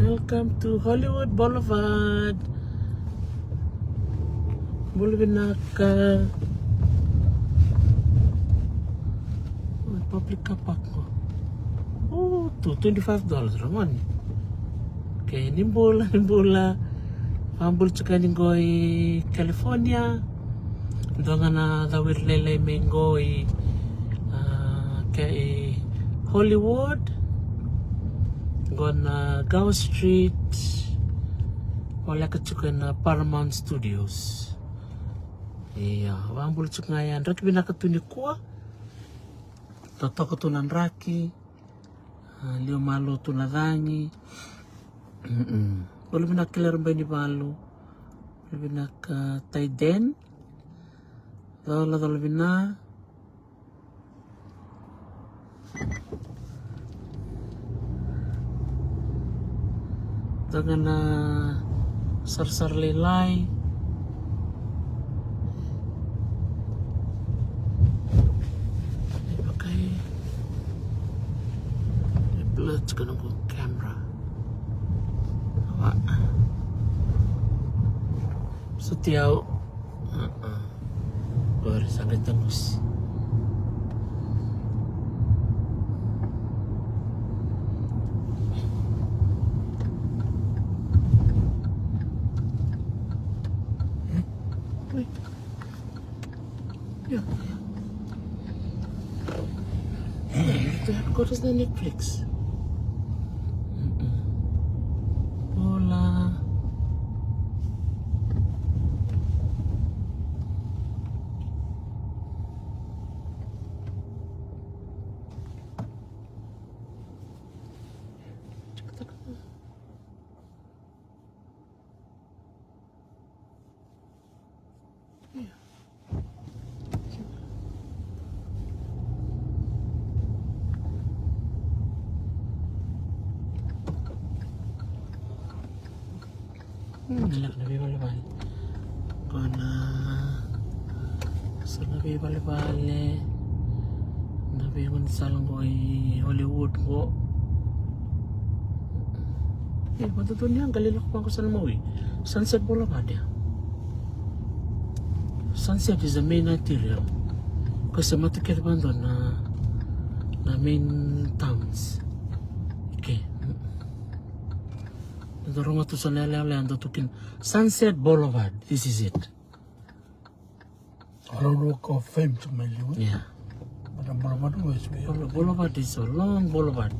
Welcome to Hollywood Boulevard. Bulvinaka. Public car park ko. Oh, $25 raman. Okay, nimbula. Pambul tsaka ningoy California. Doon na dawir lele mengoy kay Hollywood. Gona Gow Street. Wala ka tsaka na Paramount Studios. Iya, pambul tsaka yan. Raki binakatuni kuwa. Totoko tunan raki. Lio malo tunadhanyi. Wala binakilaro ba ni malo? Wala binakatayden. Wala bina. Dengan sar-sar lelai. Pakai blur dengan kamera. Awak. Setiau. Baru sangat tembus. Ya. Itu headquarters na Netflix. Bola. Nalak na bibali-bali. Kona sa nabi bali-bali nabi ko salang ko ay Hollywood ko. Matuto niya, galilak pa ako sa namuwi. Sunset Boulevard ya. Sunset is the main arterial. Kasi matikit ba doon na main towns. Okay. Dorong ito sa lele-lele ang tutukin. Sunset Boulevard. This is it. Walk of Fame to Hollywood. Yeah. But the Boulevard was Boulevard is a long boulevard.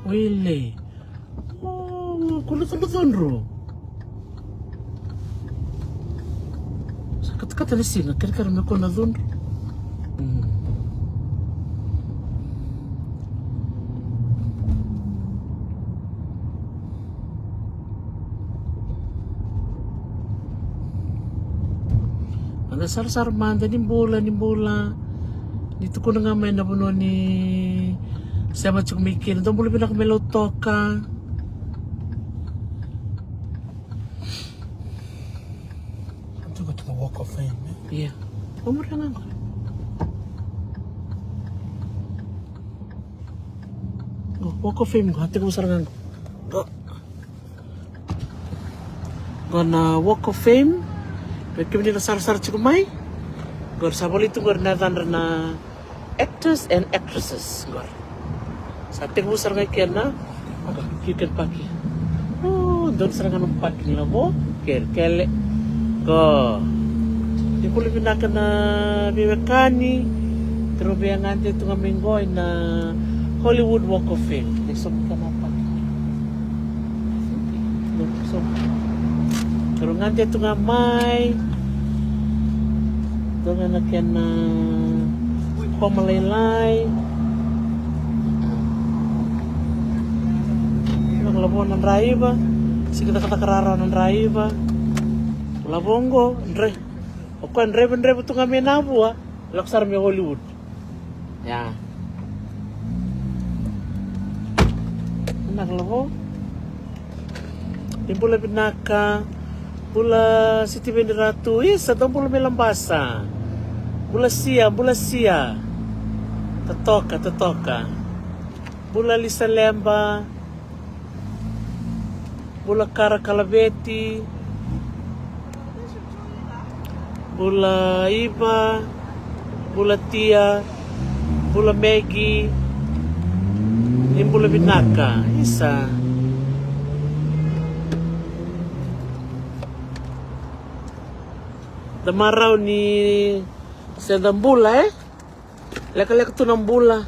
Wile. Oh, kulit-kulitan ro. Sakit-kata na siya. Kira-kira ko na doon. Sar-sar manda nimbula dito ko na nga may nabuno ni sama tsuk mikir doon muli pinakamelot toka to go to the Walk of Fame. iya umur na nga Walk of Fame hati ko sarangan ko gonna Walk of Fame. Pwede nila sar-sar cikumay. Gor sabol itu gor na actors and actresses gor. Sa tingmu sarangay kena kikan paki. Oh, doon sarangan ng paki nila mo. Kele. Go. Di ko libinakan na biwekani. Pero biyangan dito nga minggoy na Hollywood Walk of Fame. Nesok ka na paki. So, pero nga dito nga may doon nga nakyan na pamalaylay naglabo ng raiba sige nakakararaw ng raiba labonggo Andre o ko Andre ito nga may nabu laksar may Hollywood ya naglabo di pula pinaka Bula Siti Benderatu, isa tong pula melambasa. Bula sia. Tatoka. Bula Lisa Lemba. Bula Cara Calaveti, Bula Iva, Bula Tia, Bula Maggie, ni Bula Binaka. Isa. Damaraw ni Sedambula Leka-leka tu ng bula.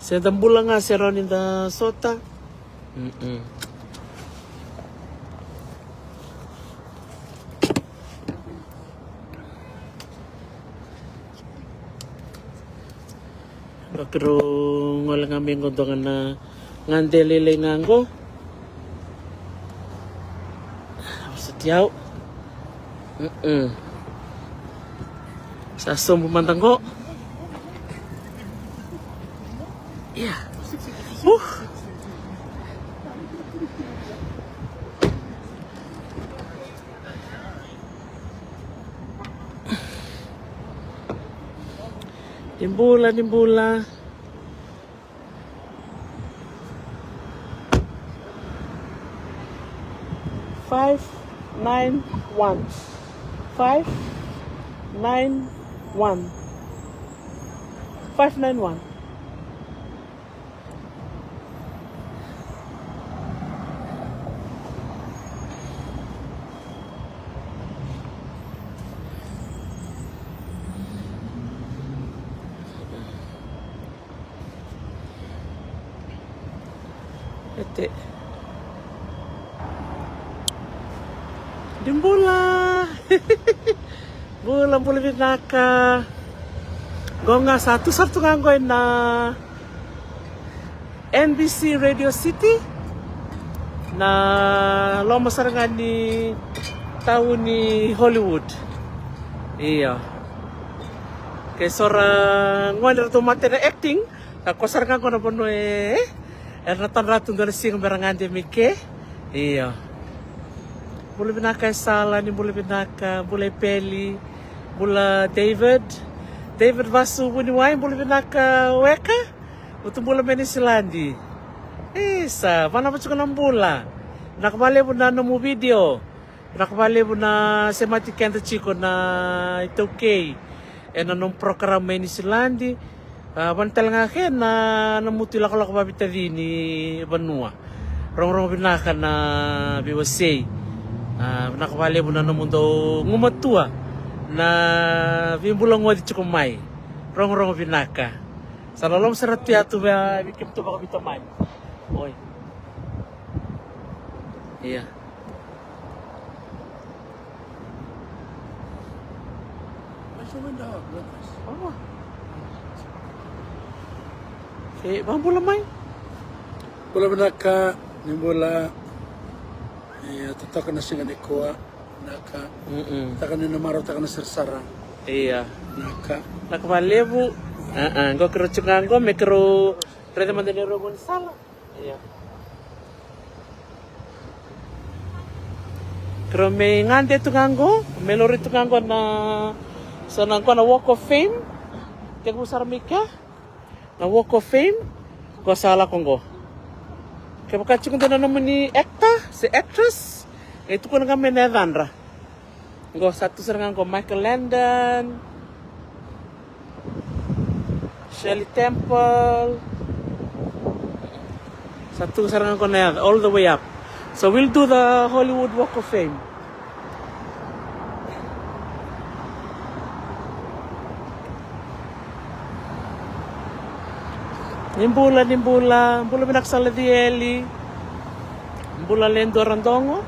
Sedambula nga si Ronin da Sota. Pero wala nga may ngontongan na ngandelele ngango. Sa tiyaw. Sa pumantang ko. Yeah. Nimbula. 591. 591. 591. Ete. Dimbula. Bulan boleh naka. Gonga satu nganggoin na NBC Radio City na loma sarangan ni tahun ni Hollywood. Iya. Kay sorang ngwan to mate na acting ako sarangan ko na pono Eratan ratun dari sing berangan de mike. Iya. Boleh binaka Sala ni boleh binaka, boleh Peli, boleh David Vasu buni wain boleh binaka Weka. Utu boleh Menisilandi. Isa, mana pa ng bula. Nakabali mo na mo video. Nakabali mo na semati kenta chiko na ito okay. Nung program Menisilandi. Bantal nga akin na namutila ko lang kumabita din ni Banua. Rong binaka na biwasay. Nakabali mo na naman daw ngumatua na bimbulang wadi chukumay. Rong binaka. Sa lalong sarat piato ba bikim to baka bitamay. Oy. Iya. Masih benda bagus. Oh. Bang bola mai? Bola benaka ni bola tatakan na singa ikuha naka takan ni namaro takan na sersara. Iya. Naka malebu. Go kero chungango me kero rede mandene rogon sala. Iya. Kero me ngande tungango, melori tungango na sanang ko na Walk of Fame. Tiago sarmika. Na Walk of Fame, ko sala kong go. Kaya makachikong na naman ni actress. Ito ko na kami na Evandra. Go, satu serangan ko Michael Landon, Shirley Temple. Satu serangan ko na all the way up. So we'll do the Hollywood Walk of Fame. Nimbula binaksala di Eli. Nimbula lendo randongo.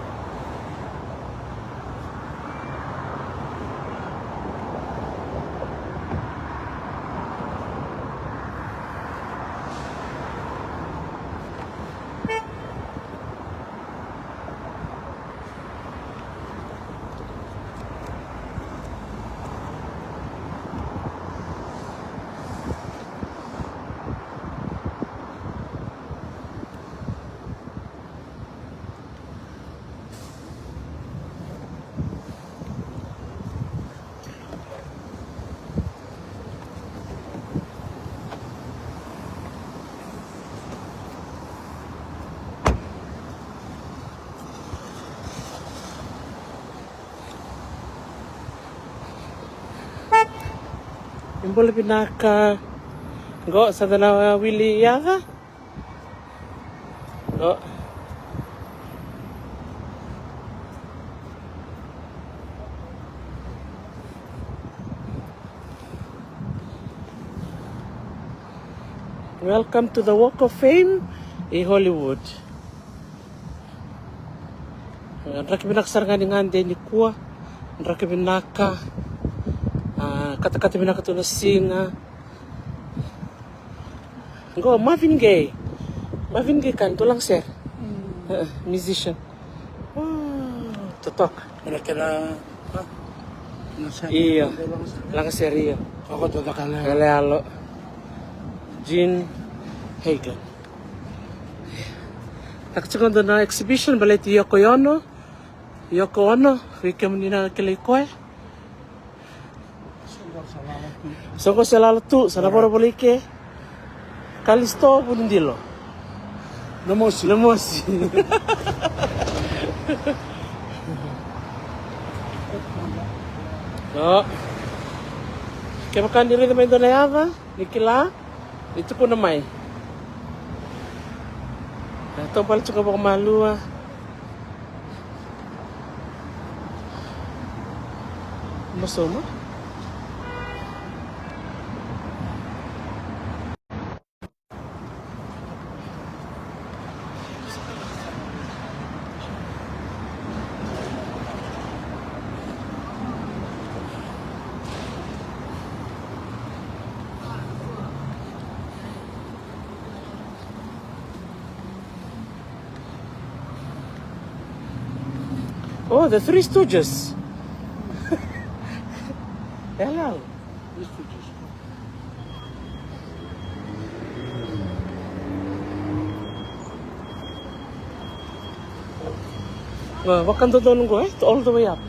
boleh pinaka. Go sa dana Willy yaga. Go. Welcome to the Walk of Fame in Hollywood. Ndraki binaksar nga ni ngande ni kuwa. Ndraki binaka. Kata-kata binaka tu na singa. Go, Marvin Gaye. Marvin Gaye kan, tulang sir. Musician. Tutok. Kira-kira, Iya. Lang sir iya. Ako to kala. Kalalo. Gene Hagen. Nakachikondo na exhibition balay ti Yoko Ono. Yoko Ono, wikam ni na kilikoy. So ko sa lalatu, sa naporo bolike. Kalisto bundilo. Namosi. Lemosi. No. Kaya makan diri naman doon na yava, Nikila. Ito po naman. Ito pala tsaka po kumalua. Masoma? Oh, the Three Stooges. Hello. Well, what can the don go? All the way up.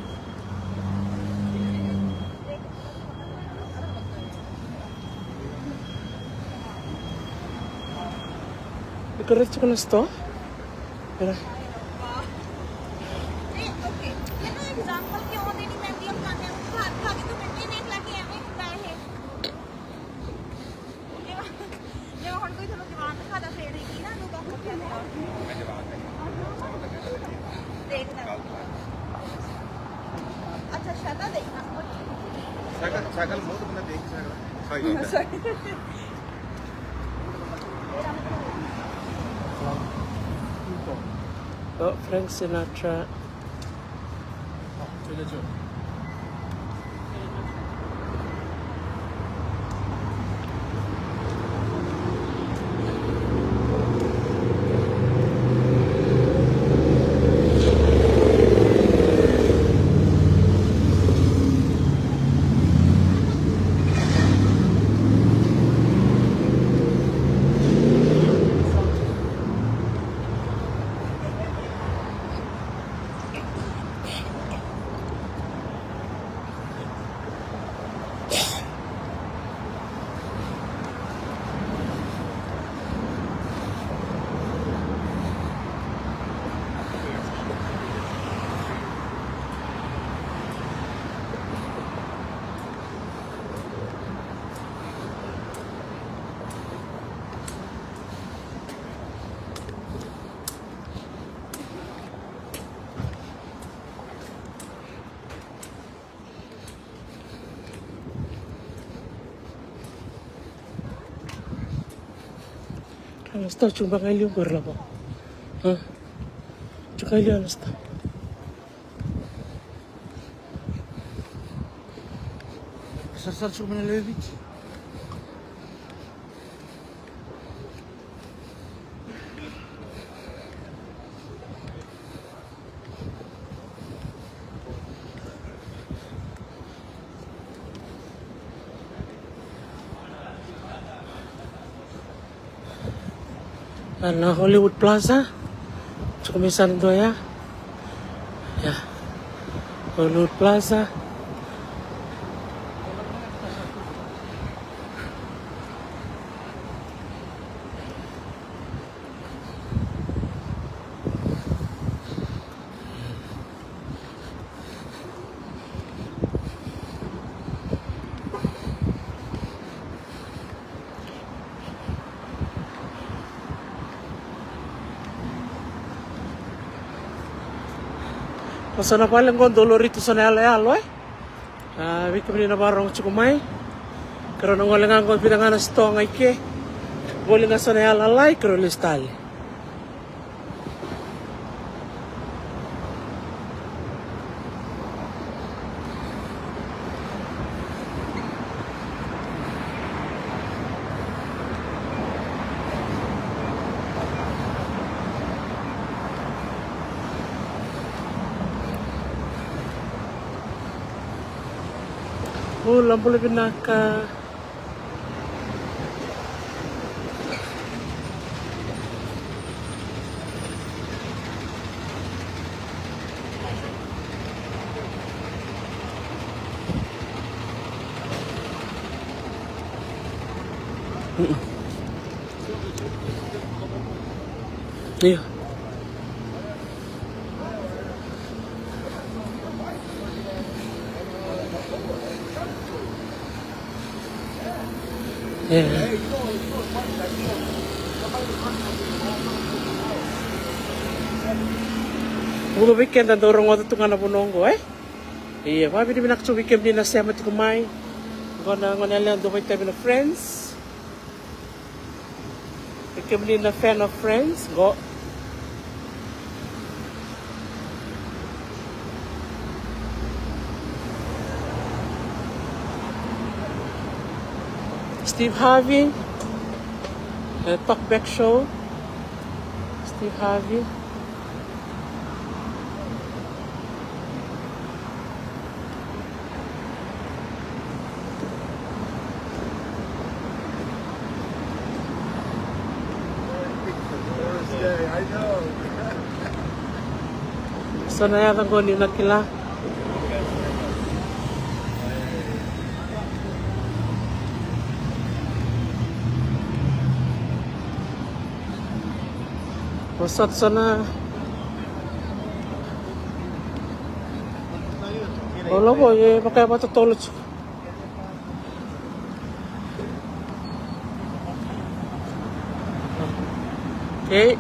Diretso ko na sto. Pero example क्यों होने नहीं मैं दिया खाने खा खा के तो मिलने नहीं लगे हमें ਹੁੰਦਾ ਇਹ ਜੇ ਹੁਣ ਕੋਈ ਤੁਹਾਨੂੰ ਜਵਾਨ ਦਿਖਾਦਾ ਫੇਰ ਹੀ ਕੀ ਨਾ ਨੂੰ ਕਹੋ ਕਿ ਮੈਂ ਜਵਾਨ ਦੇਖਦਾ ਅੱਛਾ ਸ਼ਕਲ ਦੇਖਣਾ ਸ਼ਕਲ ਬਹੁਤ ਬੰਦਾ ਦੇਖ ਸਕਦਾ ਸਹੀ oh, Frank Sinatra. Alas tau cuma kali yung gorla po. Ha? Cuma kali alas tau. Sasar ko man lewit. Nah, Hollywood Plaza. Cukup misalnya tuh ya. Ya. Hollywood Plaza. Pasana paling kon dolor itu sana alo wiki ni na barong chukumai. Karena ngolengan kon pidangan stong aike. Bolinga sana alai karo listali. Oh, lampu lebih naka. Iya. Ulo weekend ang dorong wata tungan na punonggo Iya, mabi di binak weekend din na siya matikumay. Gona lang dumay tayo na friends. Weekend din na fan of friends. Go. Steve Harvey, Talkback Show. Steve Harvey. I know. So nayatan ko ni nakila. Wasat sana. Wala po, pakai apa tutulog. Okay.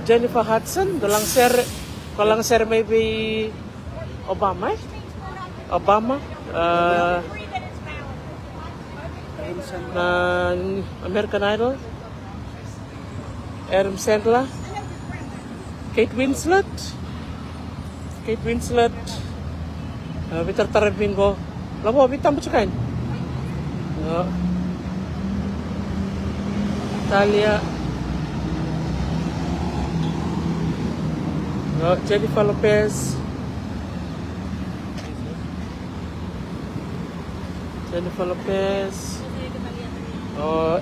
Jennifer Hudson, dalang ser maybe Obama. Obama. Na American Idol. Adam Sandler. Kate Winslet. Bitar tarabingo. Labo, bitam po kan? Talia. Jennifer Lopez.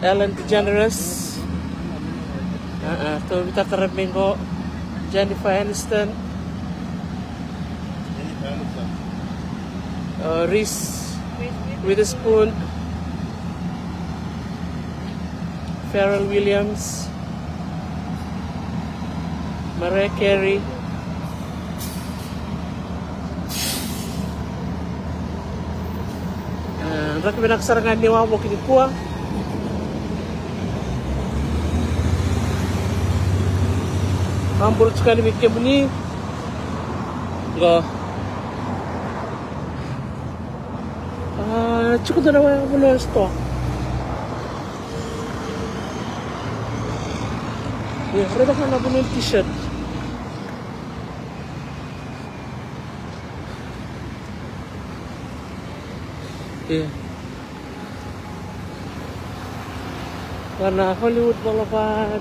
Ellen DeGeneres. Tuh kita terapin kok. Jennifer Aniston. Reese Witherspoon. Pharrell Williams. Mariah Carey. Raki binaksarangan ni wamo kinikua. Ambul sekali mikir ni. Enggak. Cukup dah awak boleh stok. Ya, reda kan nak punya t-shirt. Ya. Warna Hollywood Boulevard.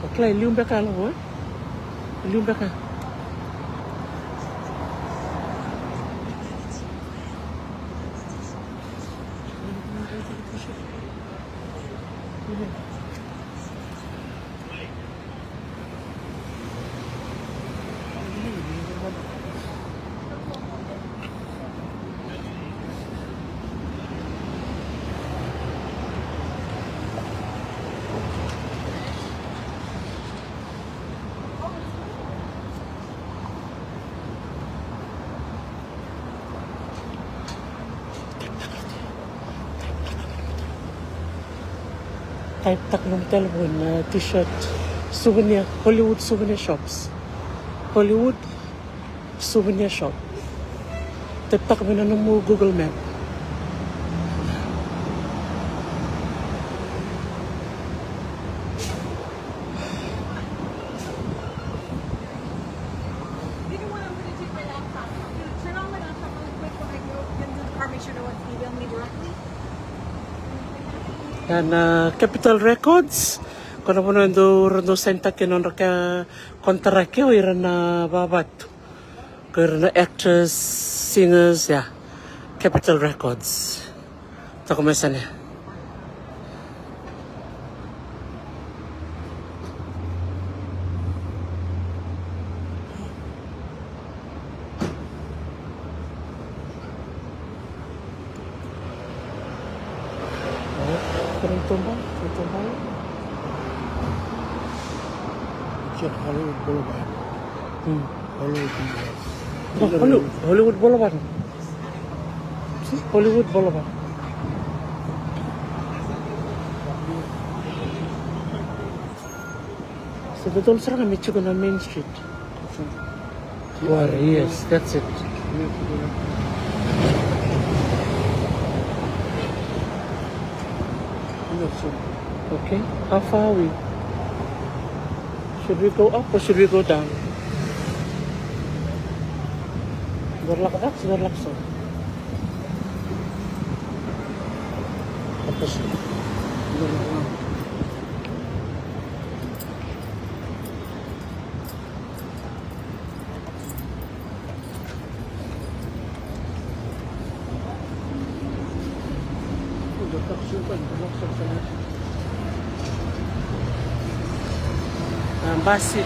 Oke, lium bekal apa? Lium bekal. type tak ng telephone na t-shirt souvenir, Hollywood souvenir shops. Hollywood souvenir shop. Type tak mo na mo Google Map. You know what? I'm going to take my laptop. I'm going to turn on my laptop really quick when I go into the car, make sure no one's emailing me directly. Yan, Capitol Records. Kung ano do rondo senta kinon ka kontrake o iran na babat. Kung na actors, singers, ya. Capitol Records. Ito kumasan ya. Kering tumbang. Check Hollywood Boulevard. Hollywood Boulevard. Hollywood Boulevard. See? Hollywood Boulevard. So betul serang Michigan on Main Street. Yes, that's it. Okay, how far are we? Should we go up or should we go down? Berlaksa. Atas. Basi.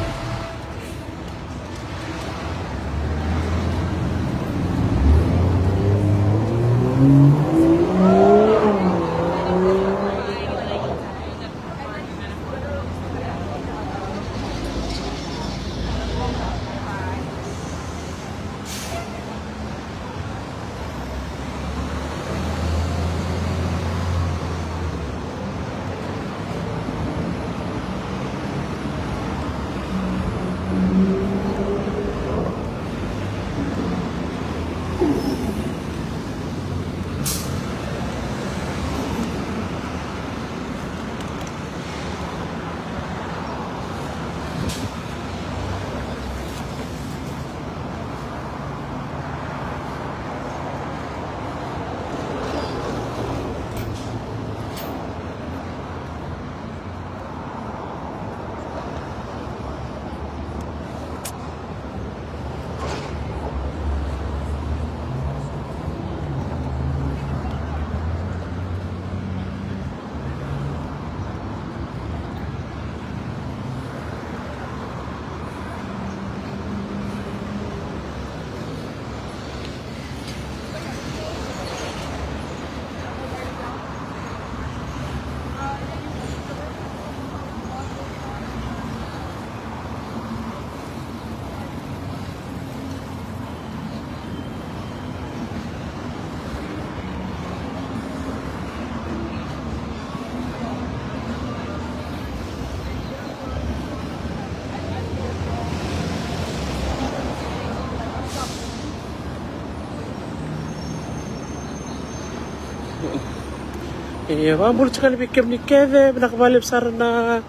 Iya, mambul sekali bikin nikeve, nakabalik sarana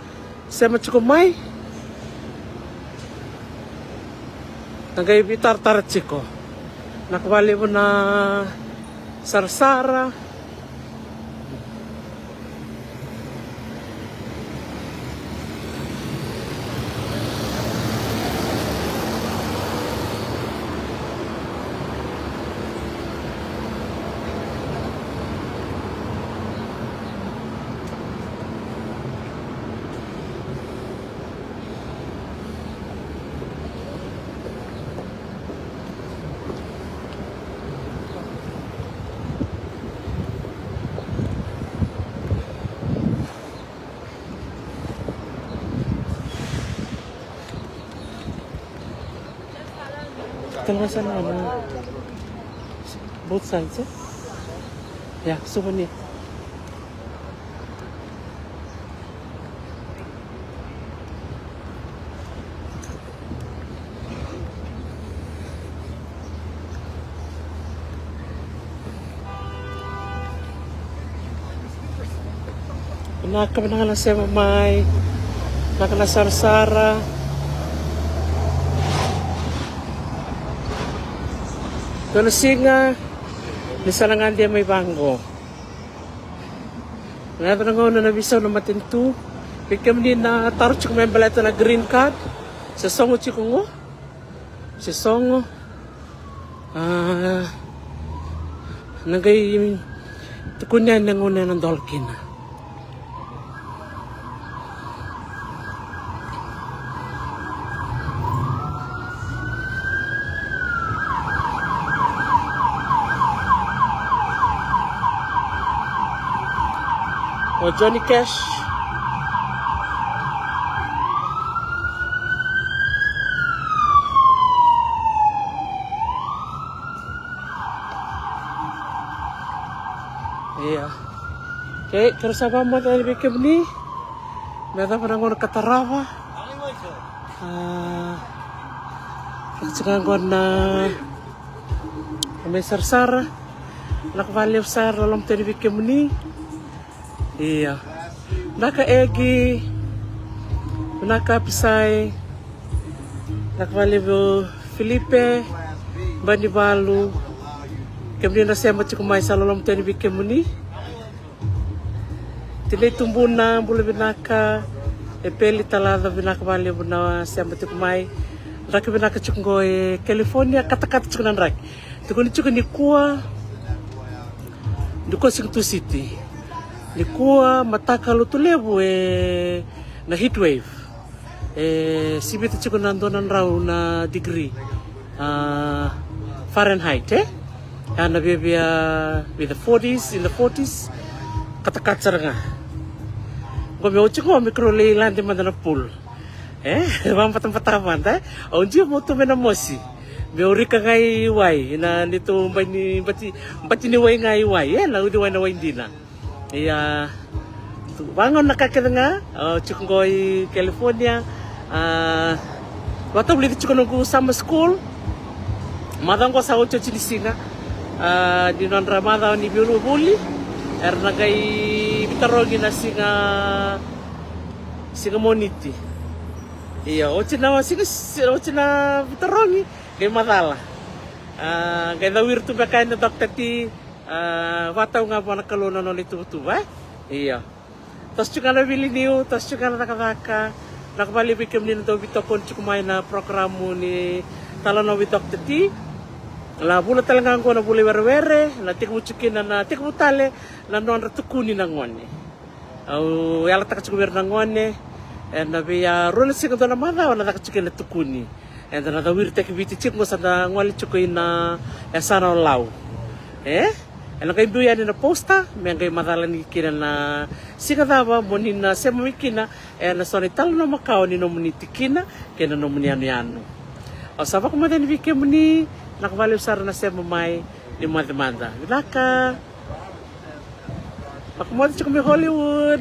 sama cukup mai. Nagai bitar tar ciko, nakabalik na sarsara. Kalmasan ano? Both sides, eh? Yeah, souvenir. Nakamanangan sa mamay. Nakanasara-sara. Doon singa. Nisalangan dia may banggo. Natanong na nabisaw na matintu. Bigyan din na taro chuk may balata na green card. Sa songo chikungo. Sa songo. Nagay tukunya nanguna ng dolkin. O Johnny Cash. Iya. Okay, terus apa mau tadi bikin ni? Nada pernah ngor katarawa. Sekarang guna kami sar-sar. Nakvalif sar dalam tadi bikin ni. Iya. Naka egi. Naka pisay. Nakvalif Felipe. Bani Balu. Kemudian nasema chikumai salolom tani bikemuni. Tile tumbuna bule binaka epeli talada binaka bale buna sema chikumai. Raki binaka chikungo California kata-kata chikunan rak. Tukuni chukuni kuwa duko singtu city. Likuwa mataka lutulebu na heatwave. Sibita chikunan donan raw na degree. Fahrenheit and maybe with the 40s, in the 40s, kata-kata nga. Kung may uchi ko, mikro leilan di man na pool. Bang patang-pataman, onji mo to menamosi. May uri ka nga iway, na nito bati ni way nga iway, na udi way na way hindi na. Bangon nakakita nga, Chikungoy, California, wata ulit Chikungo summer school, madang ko sa 8 chinisinga, di non ramada ni biulu buli nagay bitarogi na singa moniti iya ochina bitarogi kay madala kay dawir tu bakay na dokter ti wataw nga po nakaluna no lito iya tas juga na bili niyo tas juga na nakakaka nakabalibi kami nito bitokon chukumay na programo ni talanowi dokter ti la bula talaga ko na bule were na tikmu chikin na tikmu tale na non ratukuni na ngone au yala taka chukuber na ngone na biya role sing na mada na taka chikin na tukuni and na da wir tek biti chip mo sa da ngwali chukuin na esana law ela kay buya ni na posta men kay madala ni kina na sikadaba monin na semikina na sonital na makao ni no munitikina kena no muniano o sabak mo den bike muni nakabaliw sar na siya mamay ni Manda. Vilaka! Pakumati siya kami Hollywood!